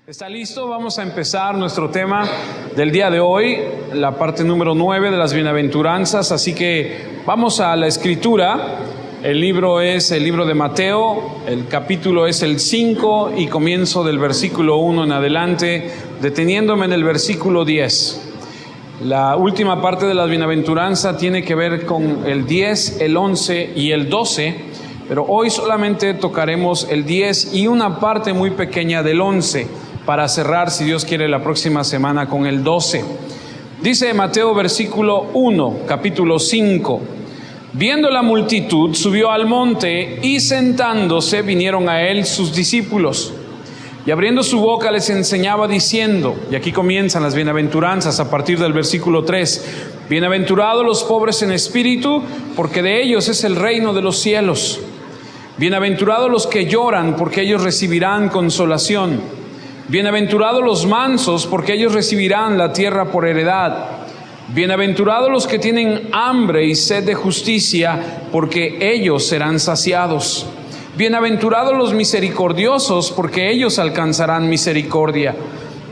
¿Está listo? Vamos a empezar nuestro tema del día de hoy, la parte número 9 de las bienaventuranzas. Así que vamos a la escritura. El libro es el libro de Mateo, el capítulo es el 5 y comienzo del versículo 1 en adelante, deteniéndome en el versículo 10. La última parte de la bienaventuranza tiene que ver con el 10, el 11 y el 12, pero hoy solamente tocaremos el 10 y una parte muy pequeña del 11, para cerrar, si Dios quiere, la próxima semana con el 12. Dice Mateo versículo 1, capítulo 5. Viendo la multitud, subió al monte y sentándose vinieron a él sus discípulos. Y abriendo su boca les enseñaba diciendo, y aquí comienzan las bienaventuranzas a partir del versículo 3. Bienaventurados los pobres en espíritu, porque de ellos es el reino de los cielos. Bienaventurados los que lloran, porque ellos recibirán consolación. Bienaventurados los mansos, porque ellos recibirán la tierra por heredad. Bienaventurados los que tienen hambre y sed de justicia, porque ellos serán saciados. Bienaventurados los misericordiosos, porque ellos alcanzarán misericordia.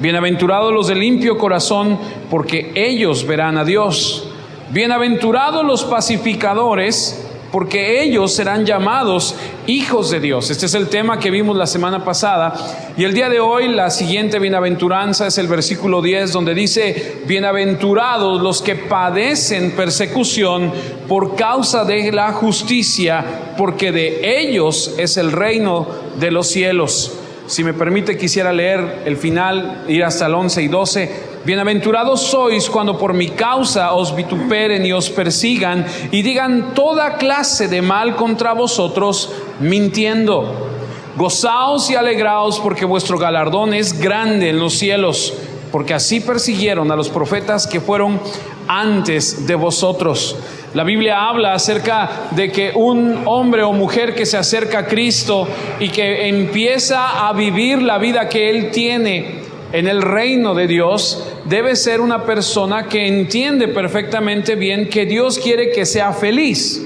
Bienaventurados los de limpio corazón, porque ellos verán a Dios. Bienaventurados los pacificadores, porque ellos serán llamados hijos de Dios. Este es el tema que vimos la semana pasada. Y el día de hoy, la siguiente bienaventuranza es el versículo 10, donde dice: bienaventurados los que padecen persecución por causa de la justicia, porque de ellos es el reino de los cielos. Si me permite, quisiera leer el final, ir hasta el 11 y 12. Bienaventurados sois cuando por mi causa os vituperen y os persigan y digan toda clase de mal contra vosotros, mintiendo. Gozaos y alegraos, porque vuestro galardón es grande en los cielos, porque así persiguieron a los profetas que fueron antes de vosotros. La Biblia habla acerca de que un hombre o mujer que se acerca a Cristo y que empieza a vivir la vida que Él tiene en el reino de Dios, debe ser una persona que entiende perfectamente bien que Dios quiere que sea feliz.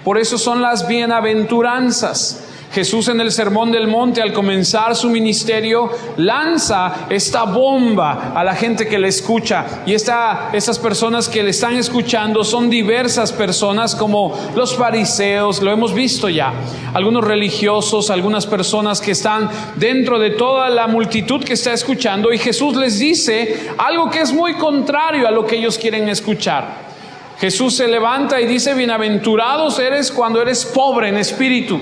Por eso son las bienaventuranzas. Jesús en el Sermón del Monte, al comenzar su ministerio, lanza esta bomba a la gente que le escucha. Y estas personas que le están escuchando son diversas personas, como los fariseos, lo hemos visto ya. Algunos religiosos, algunas personas que están dentro de toda la multitud que está escuchando. Y Jesús les dice algo que es muy contrario a lo que ellos quieren escuchar. Jesús se levanta y dice: bienaventurados eres cuando eres pobre en espíritu.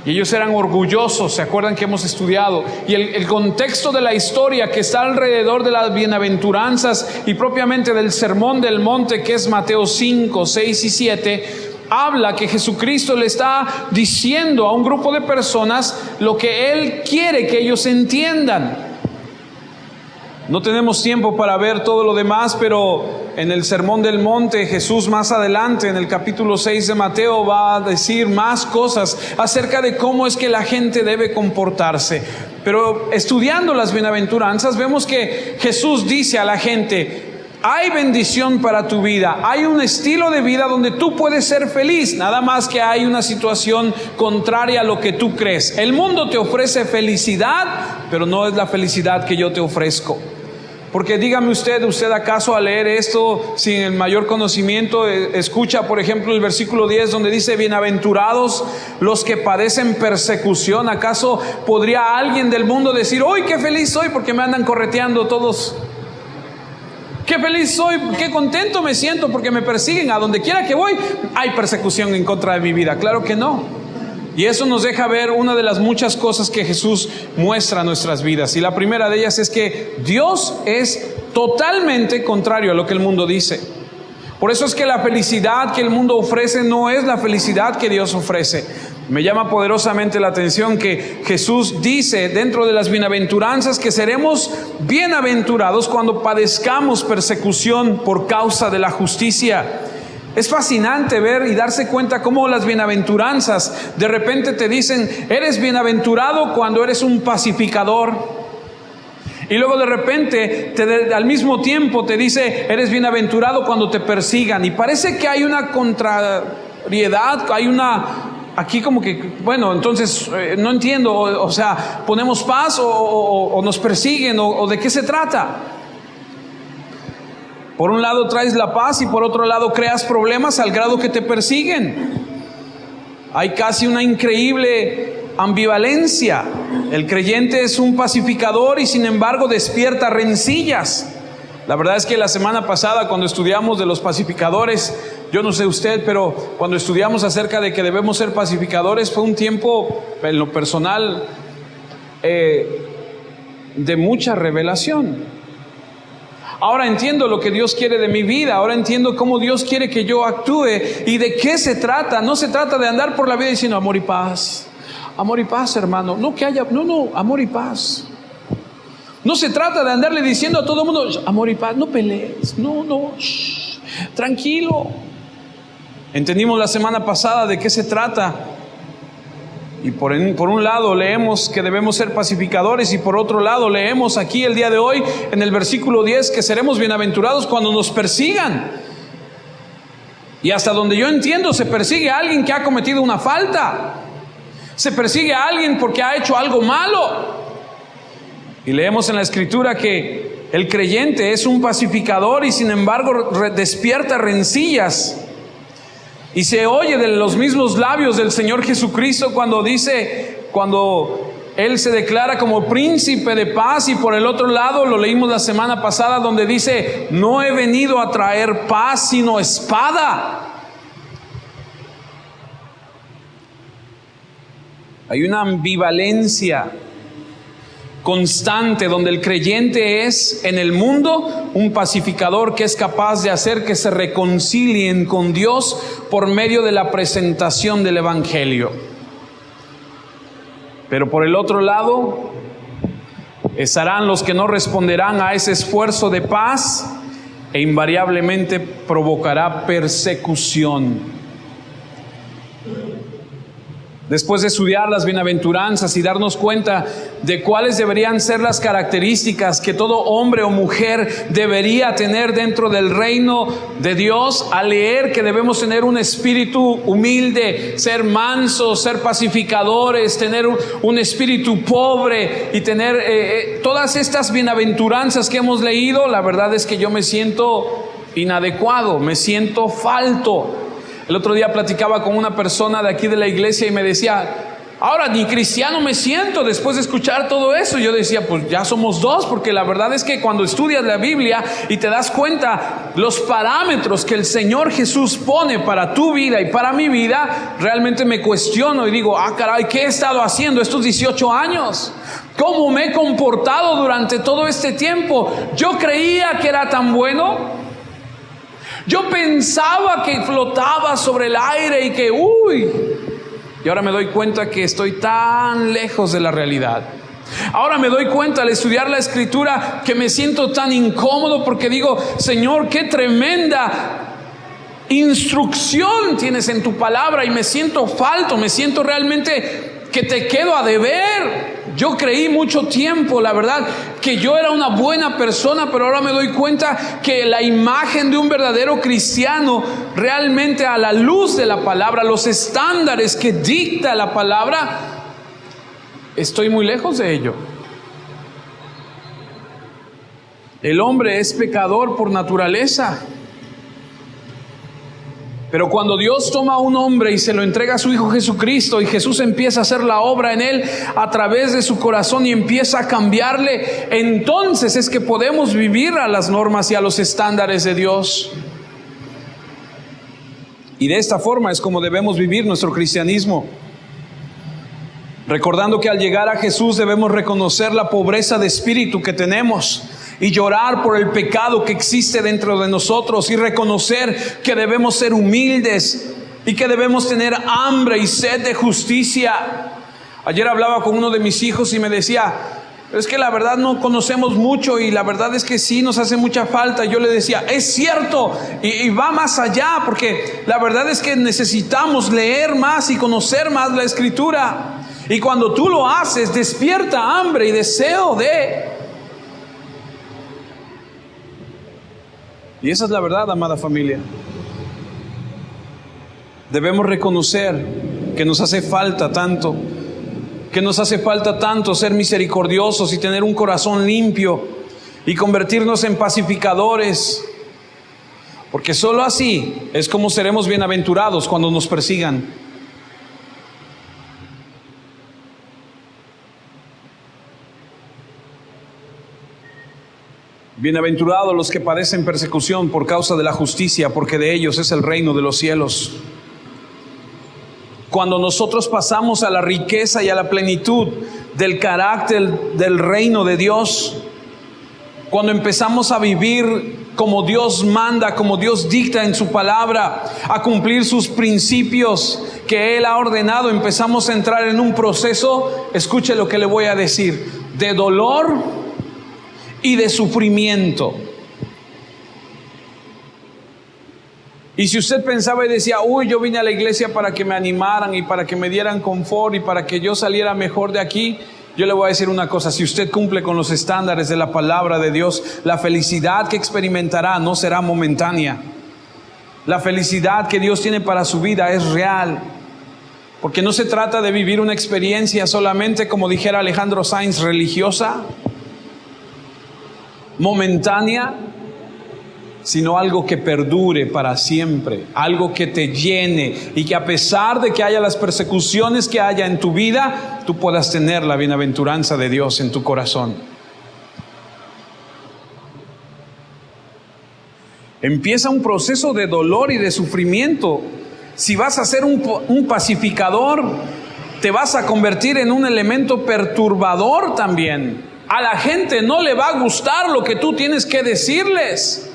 Y ellos eran orgullosos, ¿se acuerdan que hemos estudiado? Y el contexto de la historia que está alrededor de las bienaventuranzas y propiamente del Sermón del Monte, que es Mateo 5, 6 y 7, habla que Jesucristo le está diciendo a un grupo de personas lo que Él quiere que ellos entiendan. No tenemos tiempo para ver todo lo demás, pero en el Sermón del Monte, Jesús más adelante, en el capítulo 6 de Mateo, va a decir más cosas acerca de cómo es que la gente debe comportarse. Pero estudiando las bienaventuranzas, vemos que Jesús dice a la gente: hay bendición para tu vida, hay un estilo de vida donde tú puedes ser feliz, nada más que hay una situación contraria a lo que tú crees. El mundo te ofrece felicidad, pero no es la felicidad que yo te ofrezco. Porque dígame usted acaso al leer esto sin el mayor conocimiento, escucha por ejemplo el versículo 10 donde dice: bienaventurados los que padecen persecución. ¿Acaso podría alguien del mundo decir: hoy qué feliz soy porque me andan correteando todos? Qué feliz soy, qué contento me siento porque me persiguen. A donde quiera que voy hay persecución en contra de mi vida. Claro que no. Y eso nos deja ver una de las muchas cosas que Jesús muestra en nuestras vidas. Y la primera de ellas es que Dios es totalmente contrario a lo que el mundo dice. Por eso es que la felicidad que el mundo ofrece no es la felicidad que Dios ofrece. Me llama poderosamente la atención que Jesús dice dentro de las bienaventuranzas que seremos bienaventurados cuando padezcamos persecución por causa de la justicia. Es fascinante ver y darse cuenta cómo las bienaventuranzas de repente te dicen: eres bienaventurado cuando eres un pacificador. Y luego de repente al mismo tiempo te dice: eres bienaventurado cuando te persigan. Y parece que hay una contrariedad, hay una aquí como que, bueno, entonces no entiendo, o sea, ¿ponemos paz o nos persiguen o de qué se trata? Por un lado traes la paz y por otro lado creas problemas al grado que te persiguen. Hay casi una increíble ambivalencia. El creyente es un pacificador y sin embargo despierta rencillas. La verdad es que la semana pasada cuando estudiamos de los pacificadores, yo no sé usted, pero cuando estudiamos acerca de que debemos ser pacificadores, fue un tiempo en lo personal de mucha revelación. Ahora entiendo lo que Dios quiere de mi vida, ahora entiendo cómo Dios quiere que yo actúe y de qué se trata. No se trata de andar por la vida diciendo amor y paz, hermano. No que haya, no, amor y paz. No se trata de andarle diciendo a todo el mundo amor y paz, no pelees, no, tranquilo. Entendimos la semana pasada de qué se trata. Y por un lado leemos que debemos ser pacificadores y por otro lado leemos aquí el día de hoy en el versículo 10 que seremos bienaventurados cuando nos persigan. Y hasta donde yo entiendo se persigue a alguien que ha cometido una falta. Se persigue a alguien porque ha hecho algo malo. Y leemos en la Escritura que el creyente es un pacificador y sin embargo despierta rencillas. Y se oye de los mismos labios del Señor Jesucristo cuando Él se declara como príncipe de paz, y por el otro lado lo leímos la semana pasada donde dice, no he venido a traer paz sino espada. Hay una ambivalencia constante donde el creyente es en el mundo un pacificador que es capaz de hacer que se reconcilien con Dios por medio de la presentación del Evangelio. Pero por el otro lado estarán los que no responderán a ese esfuerzo de paz e invariablemente provocará persecución. Después de estudiar las bienaventuranzas y darnos cuenta de cuáles deberían ser las características que todo hombre o mujer debería tener dentro del reino de Dios, al leer que debemos tener un espíritu humilde, ser mansos, ser pacificadores, tener un espíritu pobre y tener todas estas bienaventuranzas que hemos leído, la verdad es que yo me siento inadecuado, me siento falto. El otro día platicaba con una persona de aquí de la iglesia y me decía, ahora ni cristiano me siento después de escuchar todo eso. Yo decía, pues ya somos dos, porque la verdad es que cuando estudias la Biblia y te das cuenta los parámetros que el Señor Jesús pone para tu vida y para mi vida, realmente me cuestiono y digo, caray, ¿qué he estado haciendo estos 18 años? ¿Cómo me he comportado durante todo este tiempo? Yo creía que era tan bueno. Yo pensaba que flotaba sobre el aire y que, y ahora me doy cuenta que estoy tan lejos de la realidad. Ahora me doy cuenta al estudiar la Escritura que me siento tan incómodo porque digo, Señor, qué tremenda instrucción tienes en tu palabra y me siento falto, me siento realmente que te quedo a deber. Yo creí mucho tiempo, la verdad, que yo era una buena persona, pero ahora me doy cuenta que la imagen de un verdadero cristiano, realmente a la luz de la palabra, los estándares que dicta la palabra, estoy muy lejos de ello. El hombre es pecador por naturaleza. Pero cuando Dios toma a un hombre y se lo entrega a su Hijo Jesucristo y Jesús empieza a hacer la obra en él a través de su corazón y empieza a cambiarle, entonces es que podemos vivir a las normas y a los estándares de Dios. Y de esta forma es como debemos vivir nuestro cristianismo. Recordando que al llegar a Jesús debemos reconocer la pobreza de espíritu que tenemos y llorar por el pecado que existe dentro de nosotros y reconocer que debemos ser humildes y que debemos tener hambre y sed de justicia. Ayer hablaba con uno de mis hijos y me decía, es que la verdad no conocemos mucho y la verdad es que sí nos hace mucha falta. Yo le decía, es cierto, y va más allá, porque la verdad es que necesitamos leer más y conocer más la Escritura. Y cuando tú lo haces, despierta hambre y deseo de... Y esa es la verdad, amada familia. Debemos reconocer que nos hace falta tanto, ser misericordiosos y tener un corazón limpio y convertirnos en pacificadores, porque solo así es como seremos bienaventurados cuando nos persigan. Bienaventurados los que padecen persecución por causa de la justicia, porque de ellos es el reino de los cielos. Cuando nosotros pasamos a la riqueza y a la plenitud del carácter del reino de Dios, cuando empezamos a vivir como Dios manda, como Dios dicta en su palabra, a cumplir sus principios que Él ha ordenado, empezamos a entrar en un proceso, escuche lo que le voy a decir, de dolor y de sufrimiento. Y si usted pensaba y decía, yo vine a la iglesia para que me animaran y para que me dieran confort y para que yo saliera mejor de aquí, yo le voy a decir una cosa: si usted cumple con los estándares de la palabra de Dios, la felicidad que experimentará no será momentánea. La felicidad que Dios tiene para su vida es real, porque no se trata de vivir una experiencia solamente, como dijera Alejandro Sainz, religiosa, momentánea, sino algo que perdure para siempre, algo que te llene y que a pesar de que haya las persecuciones que haya en tu vida, tú puedas tener la bienaventuranza de Dios en tu corazón. Empieza un proceso de dolor y de sufrimiento. Si vas a ser un pacificador, te vas a convertir en un elemento perturbador también. A la gente no le va a gustar lo que tú tienes que decirles.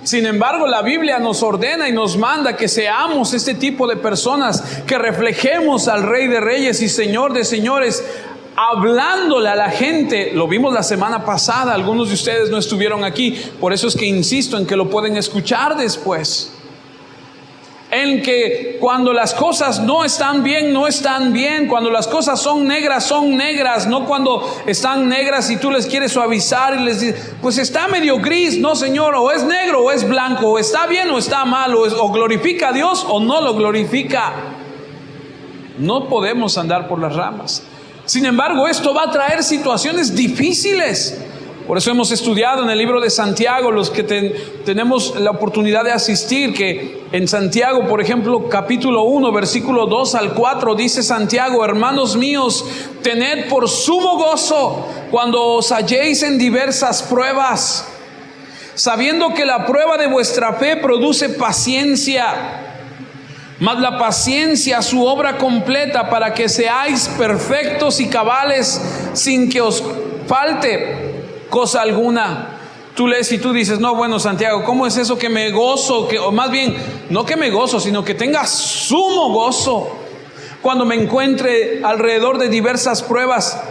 Sin embargo, la Biblia nos ordena y nos manda que seamos este tipo de personas, que reflejemos al Rey de Reyes y Señor de Señores, hablándole a la gente. Lo vimos la semana pasada, algunos de ustedes no estuvieron aquí, por eso es que insisto en que lo pueden escuchar después. En que cuando las cosas no están bien, no están bien. Cuando las cosas son negras, no cuando están negras y tú les quieres suavizar y les dices, pues está medio gris. No, Señor, o es negro o es blanco, o está bien o está mal, o glorifica a Dios o no lo glorifica. No podemos andar por las ramas. Sin embargo, esto va a traer situaciones difíciles. Por eso hemos estudiado en el libro de Santiago, los que tenemos la oportunidad de asistir, que en Santiago, por ejemplo, capítulo 1, versículo 2 al 4, dice Santiago: hermanos míos, tened por sumo gozo cuando os halléis en diversas pruebas, sabiendo que la prueba de vuestra fe produce paciencia, mas la paciencia su obra completa, para que seáis perfectos y cabales, sin que os falte cosa alguna. Tú lees y tú dices, no, bueno, Santiago, ¿cómo es eso que me gozo? O más bien, no que me gozo, sino que tenga sumo gozo cuando me encuentre alrededor de diversas pruebas.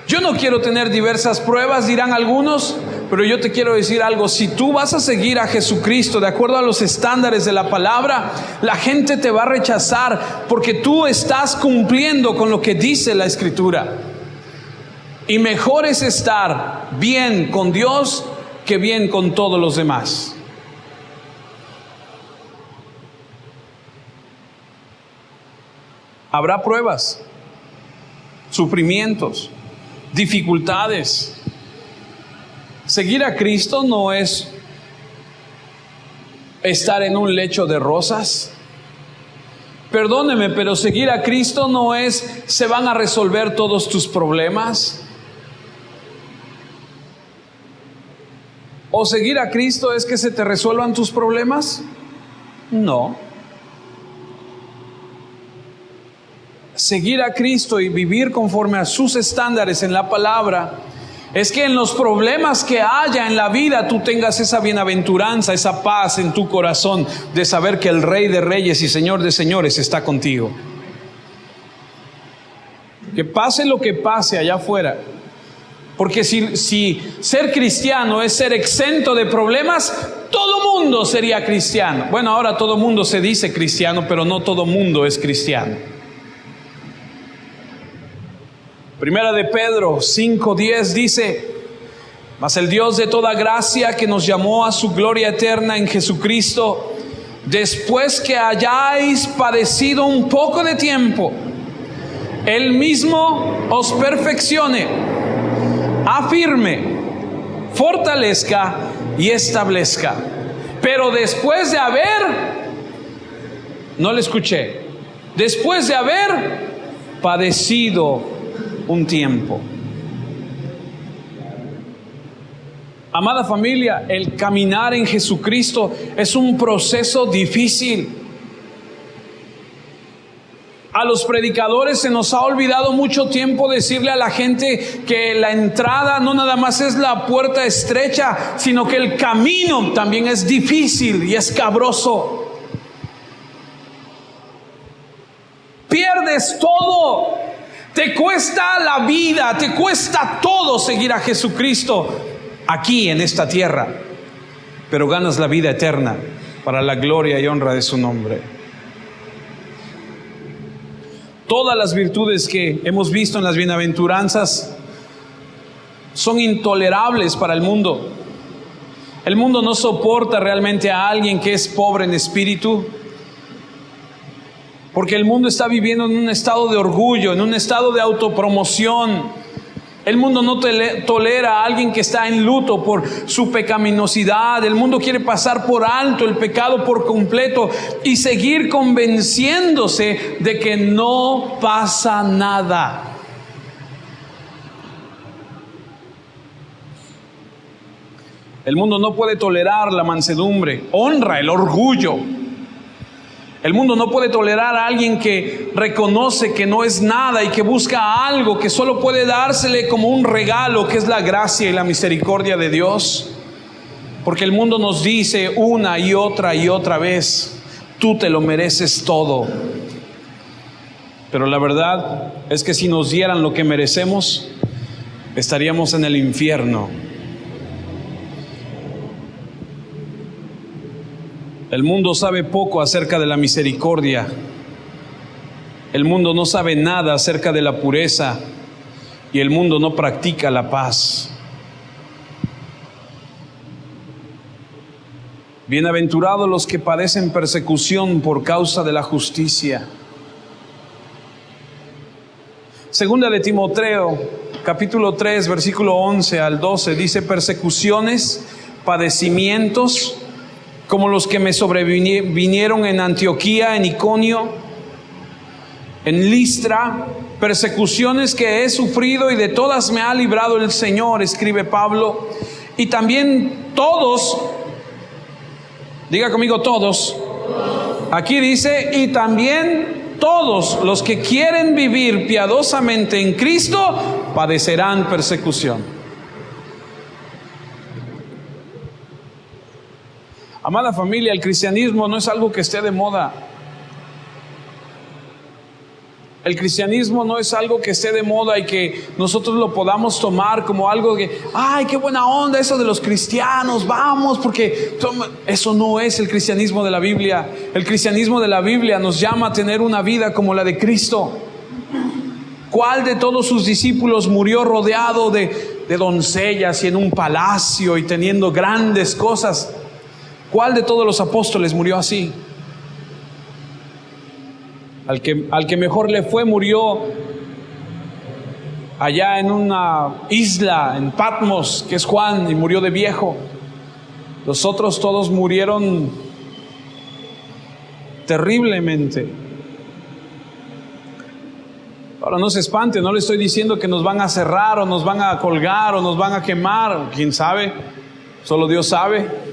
Yo no quiero tener diversas pruebas, dirán algunos, pero yo te quiero decir algo: si tú vas a seguir a Jesucristo de acuerdo a los estándares de la palabra, la gente te va a rechazar porque tú estás cumpliendo con lo que dice la Escritura. Y mejor es estar bien con Dios que bien con todos los demás. Habrá pruebas, sufrimientos, dificultades. Seguir a Cristo no es estar en un lecho de rosas. Perdóneme, pero seguir a Cristo no es se van a resolver todos tus problemas. ¿O seguir a Cristo es que se te resuelvan tus problemas? No. Seguir a Cristo y vivir conforme a sus estándares en la palabra es que en los problemas que haya en la vida tú tengas esa bienaventuranza, esa paz en tu corazón de saber que el Rey de Reyes y Señor de Señores está contigo. Que pase lo que pase allá afuera. Porque si ser cristiano es ser exento de problemas, todo mundo sería cristiano. Bueno, ahora todo mundo se dice cristiano, pero no todo mundo es cristiano. Primera de Pedro 5:10 dice: mas el Dios de toda gracia, que nos llamó a su gloria eterna en Jesucristo, después que hayáis padecido un poco de tiempo, Él mismo os perfeccione, afirme, fortalezca y establezca. Pero después de haber, no le escuché, después de haber padecido un tiempo. Amada familia, el caminar en Jesucristo es un proceso difícil. A los predicadores se nos ha olvidado mucho tiempo decirle a la gente que la entrada no nada más es la puerta estrecha, sino que el camino también es difícil y escabroso. Pierdes todo, te cuesta la vida, te cuesta todo seguir a Jesucristo aquí en esta tierra, pero ganas la vida eterna para la gloria y honra de su nombre. Todas las virtudes que hemos visto en las bienaventuranzas son intolerables para el mundo. El mundo no soporta realmente a alguien que es pobre en espíritu, porque el mundo está viviendo en un estado de orgullo, en un estado de autopromoción. El mundo no tolera a alguien que está en luto por su pecaminosidad. El mundo quiere pasar por alto el pecado por completo y seguir convenciéndose de que no pasa nada. El mundo no puede tolerar la mansedumbre, honra el orgullo. El mundo no puede tolerar a alguien que reconoce que no es nada y que busca algo que solo puede dársele como un regalo, que es la gracia y la misericordia de Dios. Porque el mundo nos dice una y otra vez, tú te lo mereces todo. Pero la verdad es que si nos dieran lo que merecemos, estaríamos en el infierno. El mundo sabe poco acerca de la misericordia. El mundo no sabe nada acerca de la pureza. Y el mundo no practica la paz. Bienaventurados los que padecen persecución por causa de la justicia. Segunda de Timoteo, capítulo 3, versículo 11 al 12, dice: persecuciones, padecimientos, como los que me sobrevinieron en Antioquía, en Iconio, en Listra, persecuciones que he sufrido y de todas me ha librado el Señor, escribe Pablo. Y también todos, diga conmigo todos, aquí dice, y también todos los que quieren vivir piadosamente en Cristo padecerán persecución. Amada familia, el cristianismo no es algo que esté de moda. El cristianismo no es algo que esté de moda y que nosotros lo podamos tomar como algo que, ay, qué buena onda eso de los cristianos, vamos, porque eso no es el cristianismo de la Biblia. El cristianismo de la Biblia nos llama a tener una vida como la de Cristo. ¿Cuál de todos sus discípulos murió rodeado de doncellas y en un palacio y teniendo grandes cosas? ¿Cuál de todos los apóstoles murió así? Al que mejor le fue murió allá en una isla, en Patmos, que es Juan, y murió de viejo. Los otros todos murieron terriblemente. Ahora no se espante, no le estoy diciendo que nos van a cerrar o nos van a colgar o nos van a quemar, quién sabe, solo Dios sabe.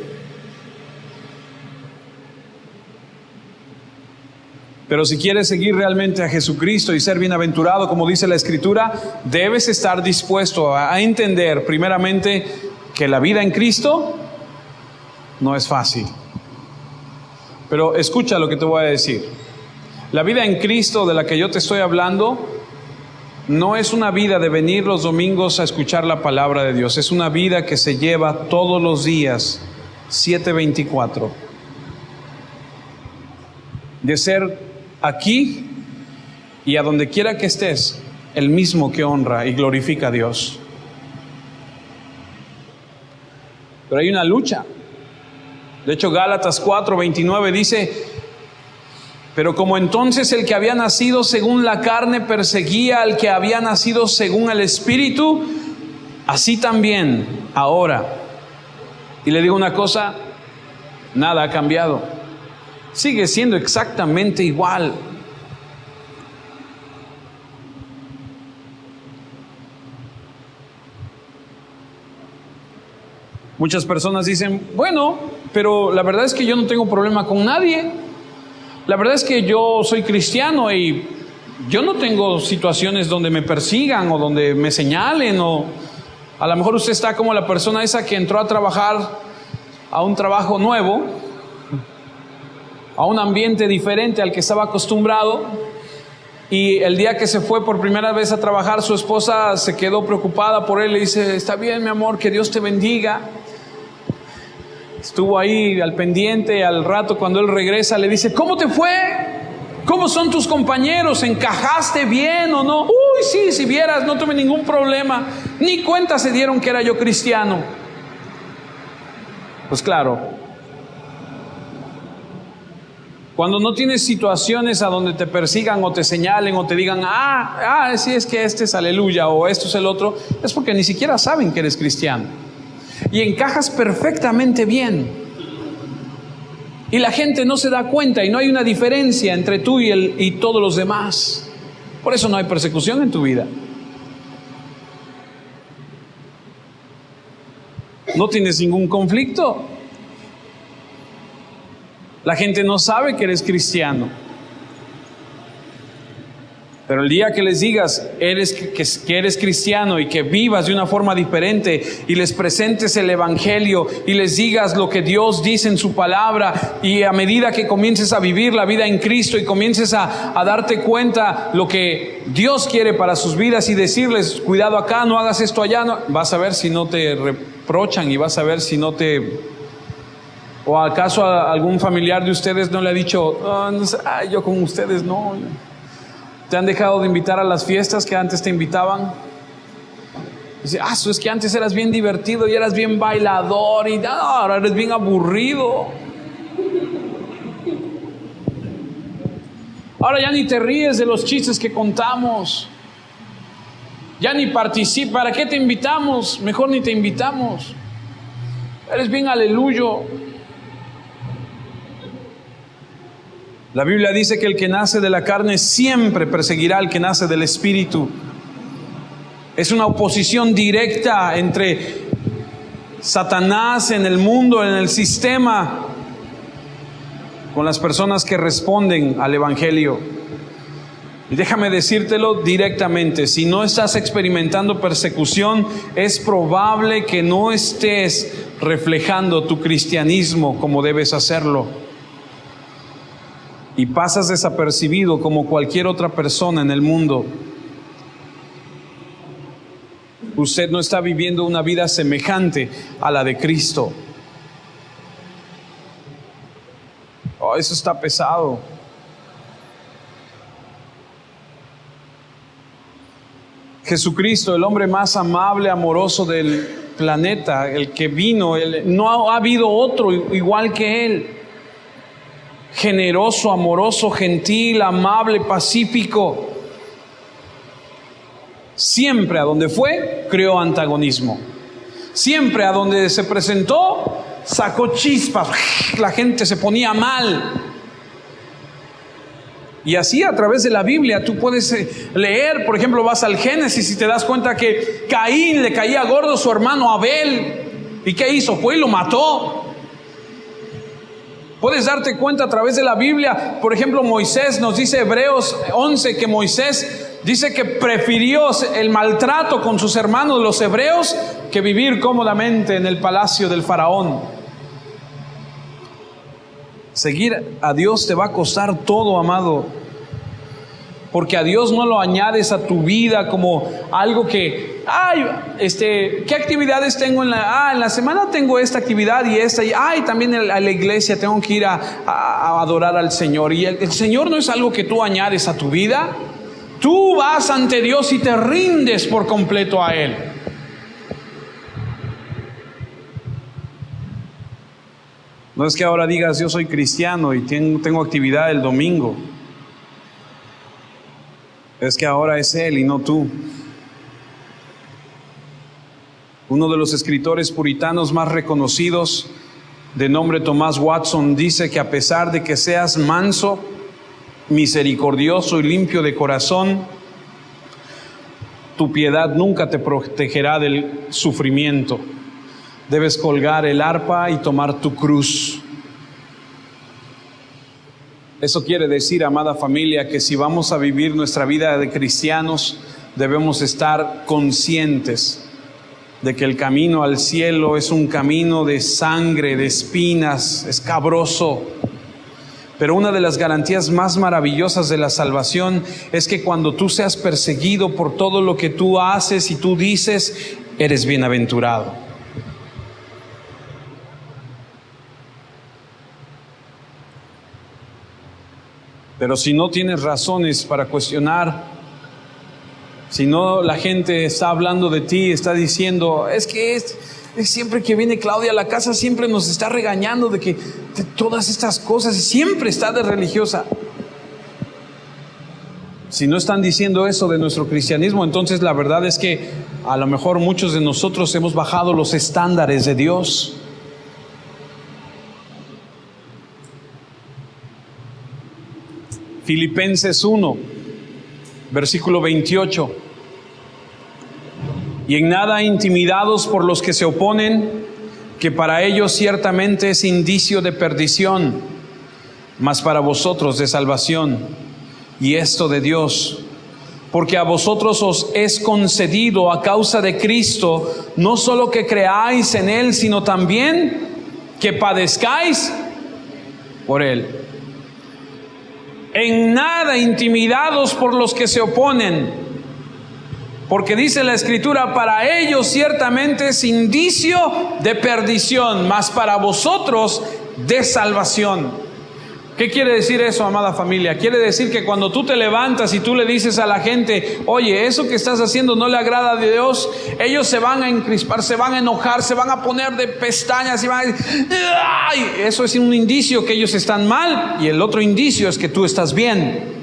Pero si quieres seguir realmente a Jesucristo y ser bienaventurado, como dice la Escritura, debes estar dispuesto a entender primeramente que la vida en Cristo no es fácil. Pero escucha lo que te voy a decir. La vida en Cristo de la que yo te estoy hablando no es una vida de venir los domingos a escuchar la palabra de Dios. Es una vida que se lleva todos los días, 7:24. De ser aquí y a donde quiera que estés, el mismo que honra y glorifica a Dios. Pero hay una lucha. De hecho, Gálatas 4:29 dice: pero como entonces el que había nacido según la carne perseguía al que había nacido según el Espíritu, así también ahora. Y le digo una cosa, nada ha cambiado. Sigue siendo exactamente igual. Muchas personas dicen: bueno, pero la verdad es que yo no tengo problema con nadie. La verdad es que yo soy cristiano y yo no tengo situaciones donde me persigan o donde me señalen. O a lo mejor usted está como la persona esa que entró a trabajar a un trabajo nuevo, a un ambiente diferente al que estaba acostumbrado, y el día que se fue por primera vez a trabajar, su esposa se quedó preocupada por él. Le dice: está bien, mi amor, que Dios te bendiga. Estuvo ahí al pendiente. Al rato, cuando él regresa, le dice: ¿cómo te fue? ¿Cómo son tus compañeros? ¿Encajaste bien o no? Uy, sí, si vieras, no tuve ningún problema. Ni cuenta se dieron que era yo cristiano. Pues claro, cuando no tienes situaciones a donde te persigan o te señalen o te digan: sí, es que este es aleluya o esto es el otro, es porque ni siquiera saben que eres cristiano. Y encajas perfectamente bien. Y la gente no se da cuenta y no hay una diferencia entre tú y todos los demás. Por eso no hay persecución en tu vida. No tienes ningún conflicto. La gente no sabe que eres cristiano. Pero el día que les digas que eres cristiano y que vivas de una forma diferente y les presentes el Evangelio y les digas lo que Dios dice en su palabra, y a medida que comiences a vivir la vida en Cristo y comiences a darte cuenta lo que Dios quiere para sus vidas y decirles: cuidado acá, no hagas esto allá, no, vas a ver si no te reprochan y vas a ver si no te... ¿O acaso a algún familiar de ustedes no le ha dicho: yo con ustedes no? ¿Te han dejado de invitar a las fiestas que antes te invitaban? Dice: es que antes eras bien divertido y eras bien bailador y ahora eres bien aburrido. Ahora ya ni te ríes de los chistes que contamos. Ya ni participas. ¿Para qué te invitamos? Mejor ni te invitamos. Eres bien aleluyo. La Biblia dice que el que nace de la carne siempre perseguirá al que nace del Espíritu. Es una oposición directa entre Satanás en el mundo, en el sistema, con las personas que responden al Evangelio. Y déjame decírtelo directamente: si no estás experimentando persecución, es probable que no estés reflejando tu cristianismo como debes hacerlo. Y pasas desapercibido como cualquier otra persona en el mundo. Usted no está viviendo una vida semejante a la de Cristo. Eso está pesado. Jesucristo, el hombre más amable, amoroso del planeta, el que vino, no ha habido otro igual que Él. Generoso, amoroso, gentil, amable, pacífico. Siempre a donde fue, creó antagonismo. Siempre a donde se presentó, sacó chispas. La gente se ponía mal. Y así a través de la Biblia tú puedes leer, por ejemplo, vas al Génesis y te das cuenta que Caín le caía gordo a su hermano Abel. ¿Y qué hizo? Fue y lo mató. Puedes darte cuenta a través de la Biblia. Por ejemplo, Moisés, nos dice Hebreos 11 que Moisés dice que prefirió el maltrato con sus hermanos los hebreos que vivir cómodamente en el palacio del faraón. Seguir a Dios te va a costar todo, amado, porque a Dios no lo añades a tu vida como algo que, ¿qué actividades tengo en la semana? Tengo esta actividad y esta, y también a la iglesia tengo que ir a adorar al Señor. Y el Señor no es algo que tú añades a tu vida. Tú vas ante Dios y te rindes por completo a Él. No es que ahora digas yo soy cristiano y tengo actividad el domingo. Es que ahora es Él y no tú. Uno de los escritores puritanos más reconocidos, de nombre Thomas Watson, dice que a pesar de que seas manso, misericordioso y limpio de corazón, tu piedad nunca te protegerá del sufrimiento. Debes colgar el arpa y tomar tu cruz. Eso quiere decir, amada familia, que si vamos a vivir nuestra vida de cristianos, debemos estar conscientes de que el camino al cielo es un camino de sangre, de espinas, escabroso. Pero una de las garantías más maravillosas de la salvación es que cuando tú seas perseguido por todo lo que tú haces y tú dices, eres bienaventurado. Pero si no tienes razones para cuestionar, si no la gente está hablando de ti, está diciendo, es que es siempre que viene Claudia a la casa, siempre nos está regañando de todas estas cosas, y siempre está de religiosa. Si no están diciendo eso de nuestro cristianismo, entonces la verdad es que a lo mejor muchos de nosotros hemos bajado los estándares de Dios. Filipenses 1, versículo 28. Y en nada intimidados por los que se oponen, que para ellos ciertamente es indicio de perdición, mas para vosotros de salvación, y esto de Dios. Porque a vosotros os es concedido a causa de Cristo, no solo que creáis en Él, sino también que padezcáis por Él. En nada intimidados por los que se oponen, porque dice la Escritura, para ellos ciertamente es indicio de perdición, mas para vosotros de salvación. ¿Qué quiere decir eso, amada familia? Quiere decir que cuando tú te levantas y tú le dices a la gente, oye, eso que estás haciendo no le agrada a Dios, ellos se van a encrispar, se van a enojar, se van a poner de pestañas y van a decir, ¡ay! Eso es un indicio que ellos están mal, y el otro indicio es que tú estás bien.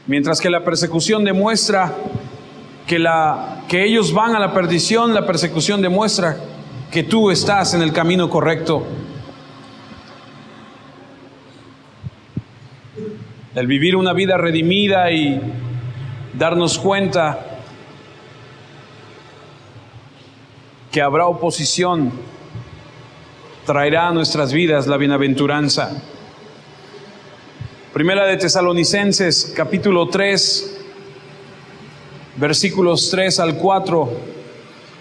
Mientras que la persecución demuestra que ellos van a la perdición, la persecución demuestra que tú estás en el camino correcto. El vivir una vida redimida y darnos cuenta que habrá oposición traerá a nuestras vidas la bienaventuranza. Primera de Tesalonicenses, capítulo 3, versículos 3 al 4,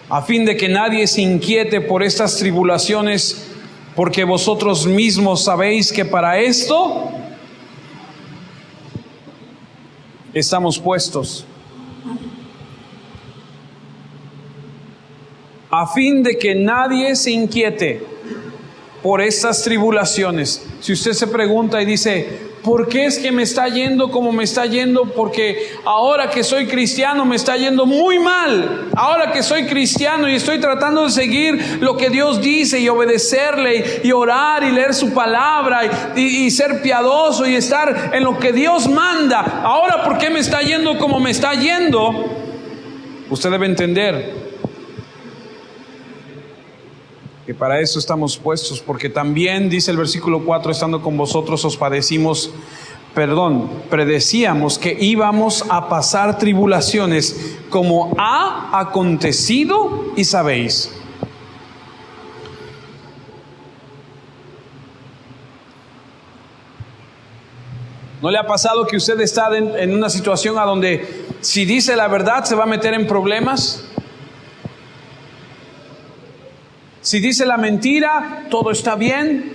a fin de que nadie se inquiete por estas tribulaciones, porque vosotros mismos sabéis que para esto estamos puestos. A fin de que nadie se inquiete por estas tribulaciones. Si usted se pregunta y dice, ¿por qué es que me está yendo como me está yendo? Porque ahora que soy cristiano me está yendo muy mal. Ahora que soy cristiano y estoy tratando de seguir lo que Dios dice y obedecerle y orar y leer su palabra y ser piadoso y estar en lo que Dios manda. Ahora, ¿por qué me está yendo como me está yendo? Usted debe entender que para eso estamos puestos, porque también dice el versículo 4, estando con vosotros os predecíamos que íbamos a pasar tribulaciones, como ha acontecido y sabéis. ¿No le ha pasado que usted está en una situación a donde si dice la verdad se va a meter en problemas? Si dice la mentira, todo está bien.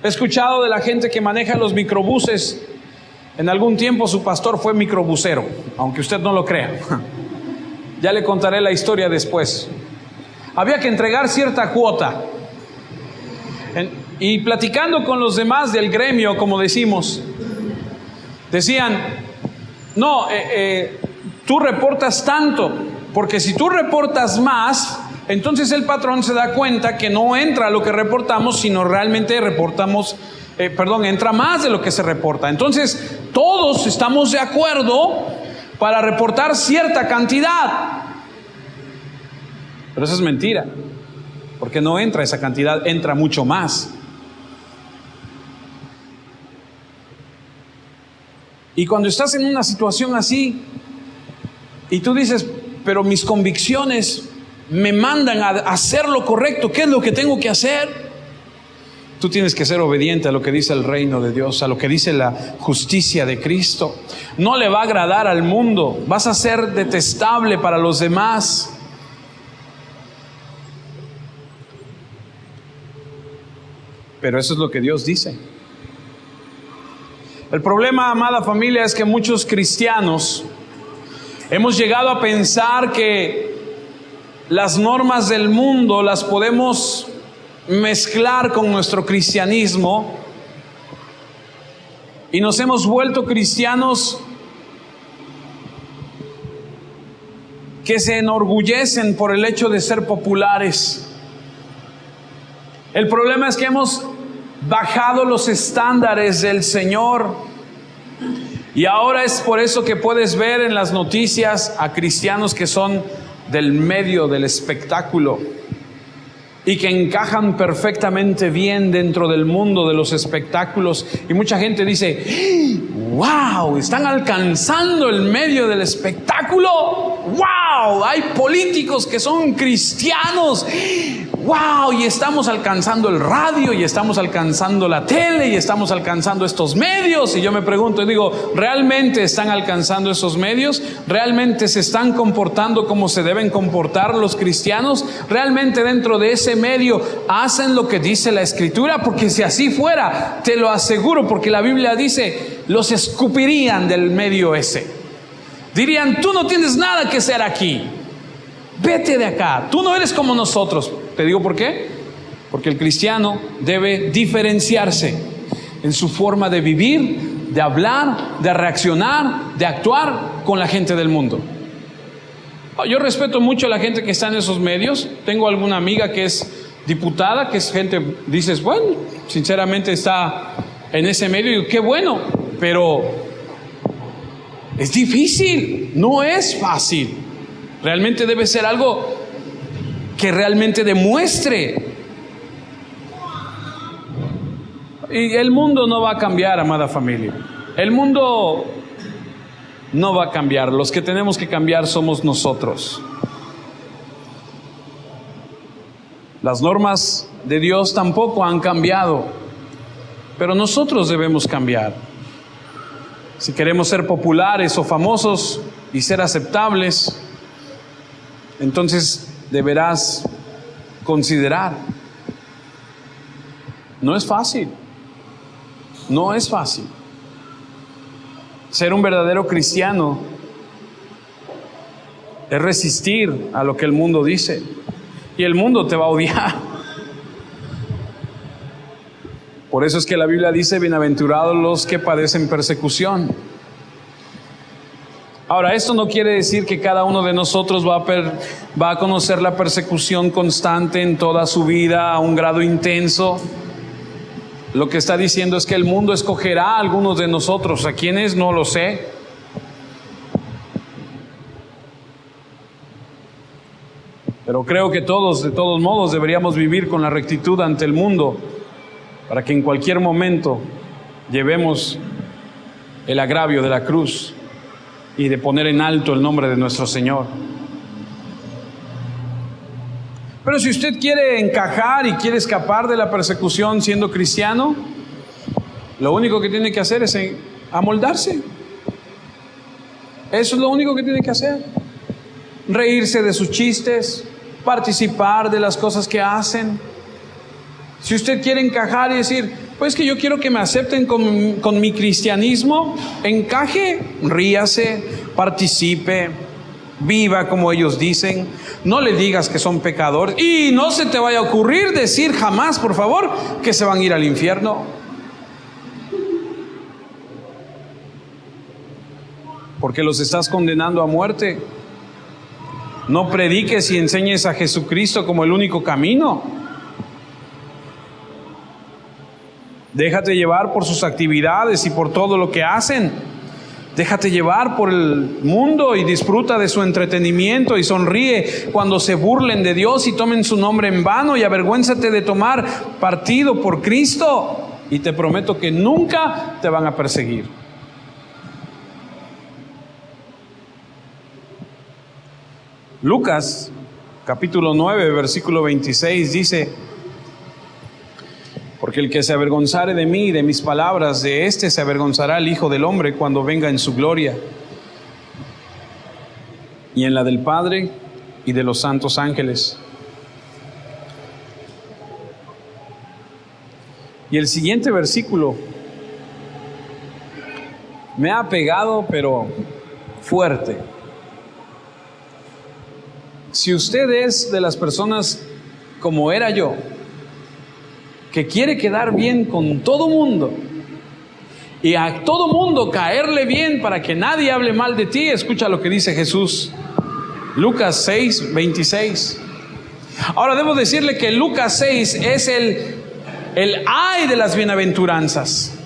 He escuchado de la gente que maneja los microbuses. En algún tiempo su pastor fue microbusero, aunque usted no lo crea. Ya le contaré la historia después. Había que entregar cierta cuota. Y platicando con los demás del gremio, como decimos, decían, no, tú reportas tanto, porque si tú reportas más, entonces el patrón se da cuenta que no entra lo que reportamos, sino realmente entra más de lo que se reporta. Entonces todos estamos de acuerdo para reportar cierta cantidad, pero eso es mentira, porque no entra esa cantidad, entra mucho más. Y cuando estás en una situación así y tú dices, pero mis convicciones me mandan a hacer lo correcto, ¿qué es lo que tengo que hacer? Tú tienes que ser obediente a lo que dice el reino de Dios, a lo que dice la justicia de Cristo. No le va a agradar al mundo, vas a ser detestable para los demás. Pero eso es lo que Dios dice. El problema, amada familia, es que muchos cristianos hemos llegado a pensar que las normas del mundo las podemos mezclar con nuestro cristianismo y nos hemos vuelto cristianos que se enorgullecen por el hecho de ser populares. El problema es que hemos bajado los estándares del Señor y ahora es por eso que puedes ver en las noticias a cristianos que son del medio del espectáculo y que encajan perfectamente bien dentro del mundo de los espectáculos, y mucha gente dice, wow, están alcanzando el medio del espectáculo, wow, hay políticos que son cristianos, wow, y estamos alcanzando el radio, y estamos alcanzando la tele, y estamos alcanzando estos medios. Y yo me pregunto y digo, ¿realmente están alcanzando esos medios? ¿Realmente se están comportando como se deben comportar los cristianos? ¿Realmente dentro de ese medio hacen lo que dice la Escritura? Porque si así fuera, te lo aseguro, porque la Biblia dice, los escupirían del medio ese. Dirían, tú no tienes nada que hacer aquí, vete de acá, tú no eres como nosotros. Te digo por qué, porque el cristiano debe diferenciarse en su forma de vivir, de hablar, de reaccionar, de actuar con la gente del mundo. Yo respeto mucho a la gente que está en esos medios. Tengo alguna amiga que es diputada, que es gente, dices, bueno, sinceramente está en ese medio y qué bueno, pero es difícil, no es fácil. Realmente debe ser algo que realmente demuestre. Y el mundo no va a cambiar, amada familia. El mundo no va a cambiar. Los que tenemos que cambiar somos nosotros. Las normas de Dios tampoco han cambiado, pero nosotros debemos cambiar. Si queremos ser populares o famosos y ser aceptables, entonces deberás considerar. No es fácil. No es fácil. Ser un verdadero cristiano es resistir a lo que el mundo dice. Y el mundo te va a odiar. Por eso es que la Biblia dice, bienaventurados los que padecen persecución. Ahora, esto no quiere decir que cada uno de nosotros va a conocer la persecución constante en toda su vida a un grado intenso. Lo que está diciendo es que el mundo escogerá a algunos de nosotros. ¿A quiénes? No lo sé. Pero creo que todos, de todos modos, deberíamos vivir con la rectitud ante el mundo, para que en cualquier momento llevemos el agravio de la cruz y de poner en alto el nombre de nuestro Señor. Pero si usted quiere encajar y quiere escapar de la persecución siendo cristiano, lo único que tiene que hacer es amoldarse. Eso es lo único que tiene que hacer. Reírse de sus chistes, participar de las cosas que hacen. Si usted quiere encajar y decir, pues que yo quiero que me acepten con mi cristianismo, encaje, ríase, participe, viva como ellos dicen. No le digas que son pecadores y no se te vaya a ocurrir decir jamás, por favor, que se van a ir al infierno. porque los estás condenando a muerte. No prediques y enseñes a Jesucristo como el único camino. Déjate llevar por sus actividades y por todo lo que hacen. Déjate llevar por el mundo y disfruta de su entretenimiento y sonríe cuando se burlen de Dios y tomen su nombre en vano, y avergüénzate de tomar partido por Cristo, y te prometo que nunca te van a perseguir. Lucas capítulo 9 versículo 26 dice: porque el que se avergonzare de mí y de mis palabras, de éste se avergonzará el Hijo del Hombre cuando venga en su gloria, y en la del Padre y de los santos ángeles. Y el siguiente versículo me ha pegado, pero fuerte. Si usted es de las personas como era yo, que quiere quedar bien con todo mundo y a todo mundo caerle bien para que nadie hable mal de ti, escucha lo que dice Jesús. Lucas 6, 26. Ahora debo decirle que Lucas 6 es el ay de las bienaventuranzas.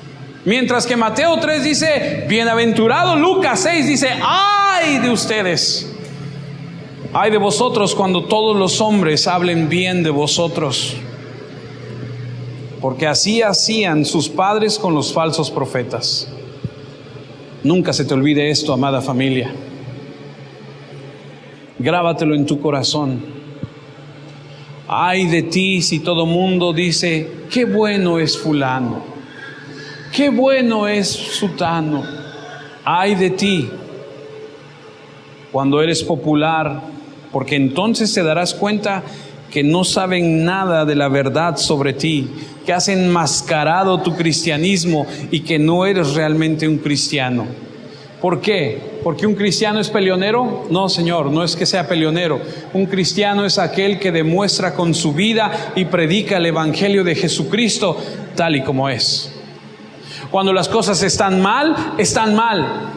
Mientras que Mateo 3 dice bienaventurado, Lucas 6 dice ay de ustedes. Ay de vosotros cuando todos los hombres hablen bien de vosotros. Porque así hacían sus padres con los falsos profetas. Nunca se te olvide esto, amada familia. Grábatelo en tu corazón. Ay de ti si todo mundo dice: qué bueno es fulano, qué bueno es sutano. Ay de ti cuando eres popular, porque entonces te darás cuenta que no saben nada de la verdad sobre ti, que has enmascarado tu cristianismo y que no eres realmente un cristiano. ¿Por qué? ¿Porque un cristiano es peleonero? No, Señor, no es que sea peleonero. Un cristiano es aquel que demuestra con su vida y predica el evangelio de Jesucristo tal y como es. Cuando las cosas están mal, están mal.